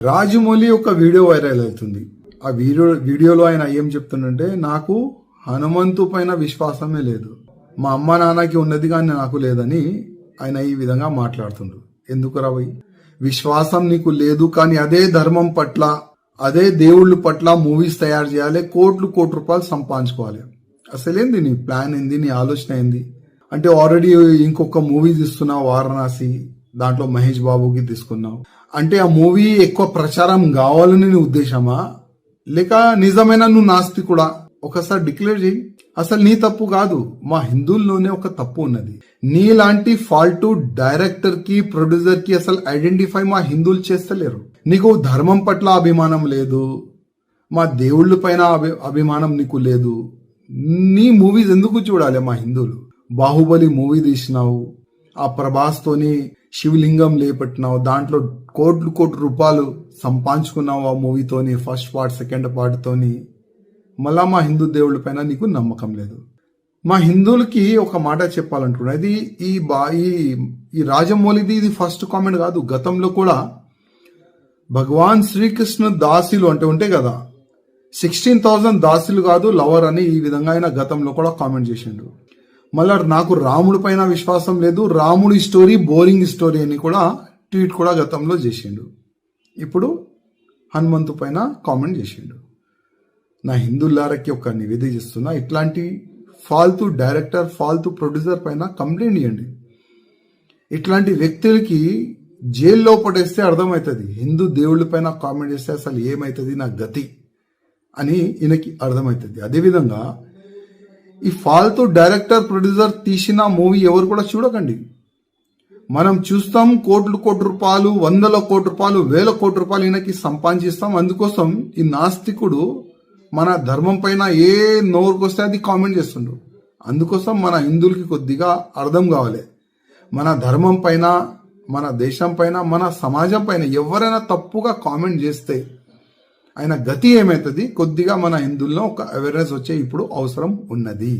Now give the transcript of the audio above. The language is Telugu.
రాజమౌళి ఒక వీడియో వైరల్ అవుతుంది. ఆ వీడియోలో ఆయన ఏం చెప్తుందంటే, నాకు హనుమంతు పైన విశ్వాసమే లేదు, మా అమ్మ నాన్నకి ఉన్నది కానీ నాకు లేదని ఆయన ఈ విధంగా మాట్లాడుతుండ్రు. ఎందుకు రావై విశ్వాసం నీకు లేదు కానీ అదే ధర్మం పట్ల అదే దేవుళ్ళ పట్ల మూవీస్ తయారు చేయాలి, కోట్లు రూపాయలు సంపాదించుకోవాలి. అసలేంది నీ ప్లాన్ ఏంది, నీ ఆలోచన ఏంది? అంటే ఆల్రెడీ ఇంకొక మూవీ తీస్తున్నావు వారణాసి, దాంట్లో మహేష్ బాబుకి తీసుకున్నావు అంటే ఆ మూవీ ఎక్కువ ప్రచారం కావాలని నీ ఉద్దేశమా, లేక నిజమైన నువ్వు నాస్తికుడా? ఒకసారి డిక్లేర్ చేయి. అసలు నీ తప్పు కాదు, మా హిందువుల్లోనే ఒక తప్పు ఉన్నది. నీలాంటి ఫాల్ట్ డైరెక్టర్ కి ప్రొడ్యూసర్ కి అసలు ఐడెంటిఫై మా హిందువులు చేస్తలేరు. నీకు ధర్మం పట్ల అభిమానం లేదు, మా దేవుళ్ళ పైన అభిమానం నీకు లేదు. నీ మూవీస్ ఎందుకు చూడాలి మా హిందువులు? బాహుబలి మూవీ తీసినావు, ఆ ప్రభాస్ తోని శివలింగం లేపట్టినావు, దాంట్లో కోట్లు రూపాయలు సంపాదించుకున్నావు ఆ మూవీతోని, ఫస్ట్ పార్ట్ సెకండ్ పార్ట్ తోని. మళ్ళా మా హిందూ దేవుళ్ళ పైన నీకు నమ్మకం లేదు. మా హిందువులకి ఒక మాట చెప్పాలనుకున్నా, ఇది ఈ రాజమౌళిది ఇది ఫస్ట్ కామెంట్ కాదు. గతంలో కూడా భగవాన్ శ్రీకృష్ణ దాసులు అంటే ఉంటాయి కదా, 16,000 దాసులు కాదు లవర్ అని ఈ విధంగా ఆయన గతంలో కూడా కామెంట్ చేసిండు. మళ్ళా నాకు రాముడి పైన విశ్వాసం లేదు, రాముడి స్టోరీ బోరింగ్ స్టోరీ అని కూడా ట్వీట్ కూడా గతంలో చేసిండు. ఇప్పుడు హనుమంతు పైన కామెంట్ చేసిండు. నా హిందువులారకి ఒక నివేదిక చేస్తున్నా, ఇట్లాంటి ఫాల్తూ డైరెక్టర్ ఫాల్తూ ప్రొడ్యూసర్ పైన కంప్లైంట్ ఇవ్వండి. ఇట్లాంటి వ్యక్తులకి జైల్లో పడేస్తే అర్థమవుతుంది, హిందూ దేవుళ్ళ పైన కామెంట్ చేస్తే అసలు ఏమవుతుంది నా గతి అని ఈయనకి అర్థమవుతుంది. అదేవిధంగా ఈ ఫాల్తూ డైరెక్టర్ ప్రొడ్యూసర్ తీసిన మూవీ ఎవరు కూడా చూడకండి. మనం చూస్తాం కోట్ల రూపాయలు, 100 కోట్ల రూపాయలు, 1000 కోట్ల రూపాయలు ఈయనకి సంపాదిస్తాం. అందుకోసం ఈ నాస్తికుడు మన ధర్మం పైన ఏ నోరుకొస్తే అది కామెంట్ చేస్తుండ్రు. అందుకోసం మన హిందువులకి కొద్దిగా అర్థం కావాలి, మన ధర్మం పైన, మన దేశం పైన, మన సమాజం పైన ఎవరైనా తప్పుగా కామెంట్ చేస్తే ఆయన గతి ఏమవుతుంది, కొద్దిగా మన హిందువుల్లో ఒక అవేర్నెస్ వచ్చే ఇప్పుడు అవసరం ఉన్నది.